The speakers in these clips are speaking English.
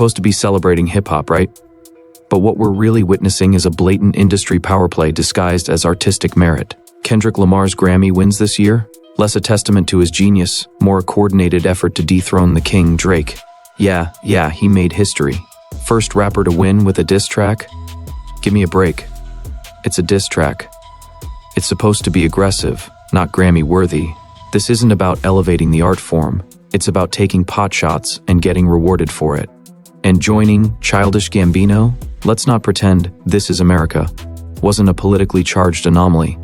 Supposed to be celebrating hip-hop, right? But what we're really witnessing is a blatant industry power play disguised as artistic merit. Kendrick Lamar's Grammy wins this year? Less a testament to his genius, more a coordinated effort to dethrone the king, Drake. Yeah, he made history. First rapper to win with a diss track? Give me a break. It's a diss track. It's supposed to be aggressive, not Grammy-worthy. This isn't about elevating the art form. It's about taking potshots and getting rewarded for it. And joining Childish Gambino? Let's not pretend This Is America wasn't a politically charged anomaly,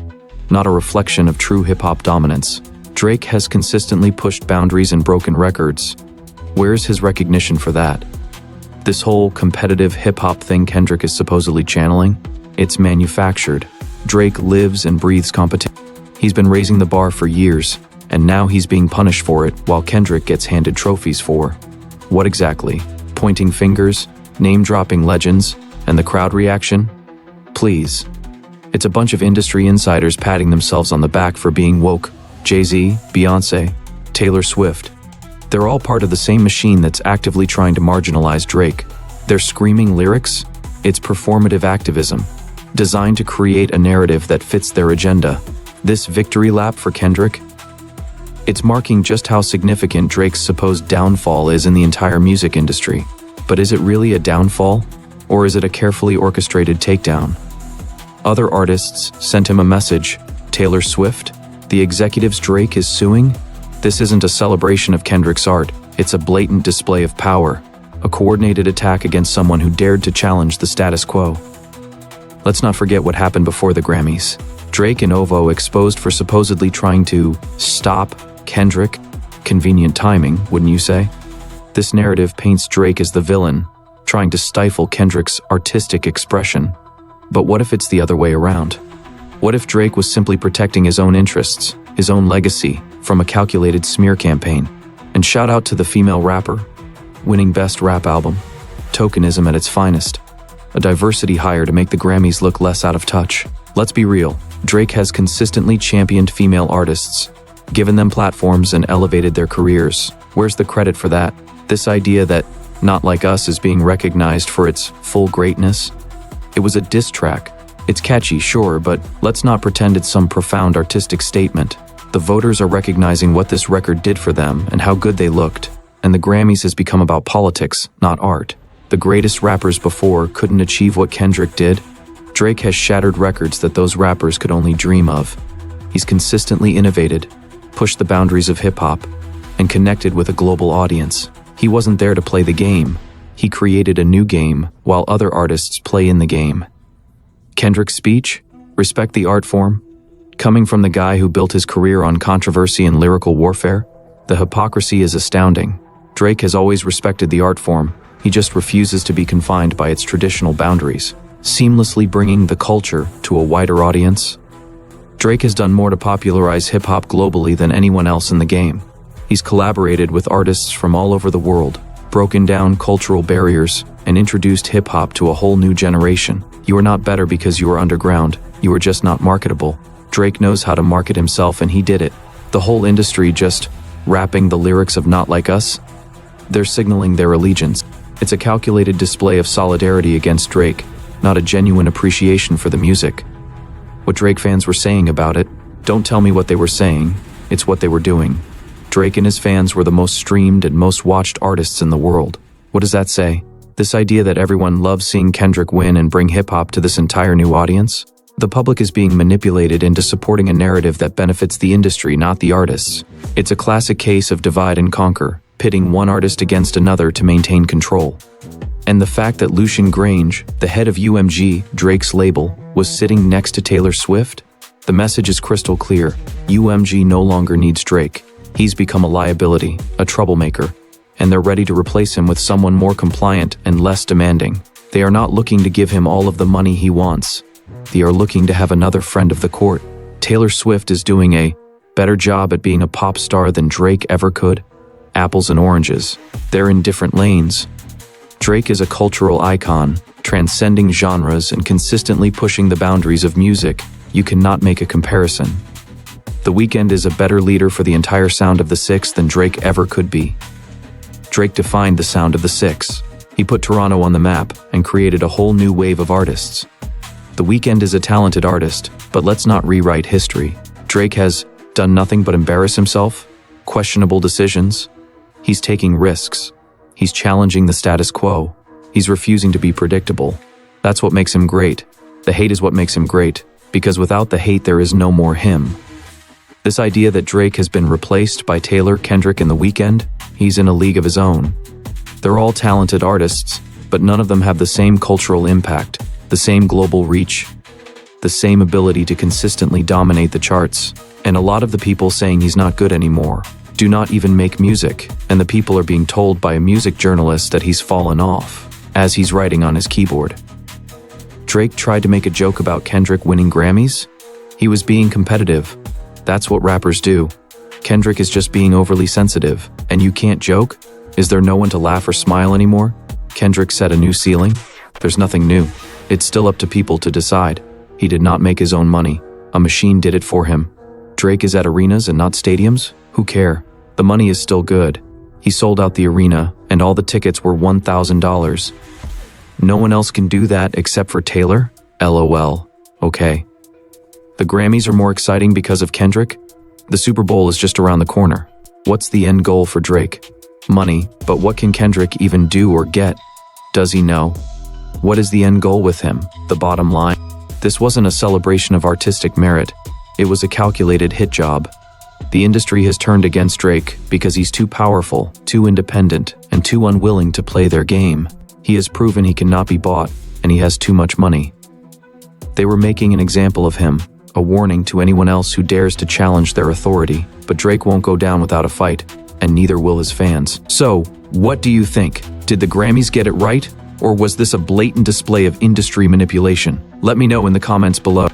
not a reflection of true hip-hop dominance. Drake has consistently pushed boundaries and broken records. Where's his recognition for that? This whole competitive hip-hop thing Kendrick is supposedly channeling? It's manufactured. Drake lives and breathes competition. He's been raising the bar for years, and now he's being punished for it while Kendrick gets handed trophies for. What exactly? Pointing fingers, name-dropping legends, and the crowd reaction? Please. It's a bunch of industry insiders patting themselves on the back for being woke. Jay-Z, Beyoncé, Taylor Swift. They're all part of the same machine that's actively trying to marginalize Drake. They're screaming lyrics? It's performative activism, designed to create a narrative that fits their agenda. This victory lap for Kendrick? It's marking just how significant Drake's supposed downfall is in the entire music industry. But is it really a downfall? Or is it a carefully orchestrated takedown? Other artists sent him a message. Taylor Swift? The executives Drake is suing? This isn't a celebration of Kendrick's art. It's a blatant display of power. A coordinated attack against someone who dared to challenge the status quo. Let's not forget what happened before the Grammys. Drake and Ovo exposed for supposedly trying to stop Kendrick. Convenient timing, wouldn't you say? This narrative paints Drake as the villain, trying to stifle Kendrick's artistic expression. But what if it's the other way around? What if Drake was simply protecting his own interests, his own legacy, from a calculated smear campaign? And shout out to the female rapper, winning Best Rap Album. Tokenism at its finest. A diversity hire to make the Grammys look less out of touch. Let's be real, Drake has consistently championed female artists, given them platforms and elevated their careers. Where's the credit for that? This idea that Not Like Us is being recognized for its full greatness? It was a diss track. It's catchy, sure, but let's not pretend it's some profound artistic statement. The voters are recognizing what this record did for them and how good they looked. And the Grammys has become about politics, not art. The greatest rappers before couldn't achieve what Kendrick did. Drake has shattered records that those rappers could only dream of. He's consistently innovated, pushed the boundaries of hip-hop, and connected with a global audience. He wasn't there to play the game. He created a new game, while other artists play in the game. Kendrick's speech? Respect the art form? Coming from the guy who built his career on controversy and lyrical warfare? The hypocrisy is astounding. Drake has always respected the art form. He just refuses to be confined by its traditional boundaries, seamlessly bringing the culture to a wider audience. Drake has done more to popularize hip-hop globally than anyone else in the game. He's collaborated with artists from all over the world, broken down cultural barriers, and introduced hip-hop to a whole new generation. You are not better because you are underground, you are just not marketable. Drake knows how to market himself and he did it. The whole industry just rapping the lyrics of Not Like Us? They're signaling their allegiance. It's a calculated display of solidarity against Drake, not a genuine appreciation for the music. What Drake fans were saying about it, don't tell me what they were saying, it's what they were doing. Drake and his fans were the most streamed and most watched artists in the world. What does that say? This idea that everyone loves seeing Kendrick win and bring hip-hop to this entire new audience? The public is being manipulated into supporting a narrative that benefits the industry, not the artists. It's a classic case of divide and conquer, pitting one artist against another to maintain control. And the fact that Lucian Grange, the head of UMG, Drake's label, was sitting next to Taylor Swift? The message is crystal clear. UMG no longer needs Drake. He's become a liability, a troublemaker, and they're ready to replace him with someone more compliant and less demanding. They are not looking to give him all of the money he wants. They are looking to have another friend of the court. Taylor Swift is doing a better job at being a pop star than Drake ever could. Apples and oranges. They're in different lanes. Drake is a cultural icon, transcending genres and consistently pushing the boundaries of music. You cannot make a comparison. The Weeknd is a better leader for the entire sound of the Six than Drake ever could be. Drake defined the sound of the Six. He put Toronto on the map and created a whole new wave of artists. The Weeknd is a talented artist, but let's not rewrite history. Drake has done nothing but embarrass himself, questionable decisions. He's taking risks. He's challenging the status quo. He's refusing to be predictable. That's what makes him great. The hate is what makes him great, because without the hate there is no more him. This idea that Drake has been replaced by Taylor, Kendrick, and The Weeknd, he's in a league of his own. They're all talented artists, but none of them have the same cultural impact, the same global reach, the same ability to consistently dominate the charts. And a lot of the people saying he's not good anymore do not even make music, and the people are being told by a music journalist that he's fallen off, as he's writing on his keyboard. Drake tried to make a joke about Kendrick winning Grammys. He was being competitive. That's what rappers do. Kendrick is just being overly sensitive, and you can't joke? Is there no one to laugh or smile anymore? Kendrick set a new ceiling? There's nothing new. It's still up to people to decide. He did not make his own money. A machine did it for him. Drake is at arenas and not stadiums? Who care? The money is still good. He sold out the arena, and all the tickets were $1,000. No one else can do that except for Taylor? LOL. Okay. The Grammys are more exciting because of Kendrick? The Super Bowl is just around the corner. What's the end goal for Drake? Money, but what can Kendrick even do or get? Does he know? What is the end goal with him? The bottom line? This wasn't a celebration of artistic merit. It was a calculated hit job. The industry has turned against Drake because he's too powerful, too independent, and too unwilling to play their game. He has proven he cannot be bought, and he has too much money. They were making an example of him, a warning to anyone else who dares to challenge their authority. But Drake won't go down without a fight, and neither will his fans. So, what do you think? Did the Grammys get it right? Or was this a blatant display of industry manipulation? Let me know in the comments below.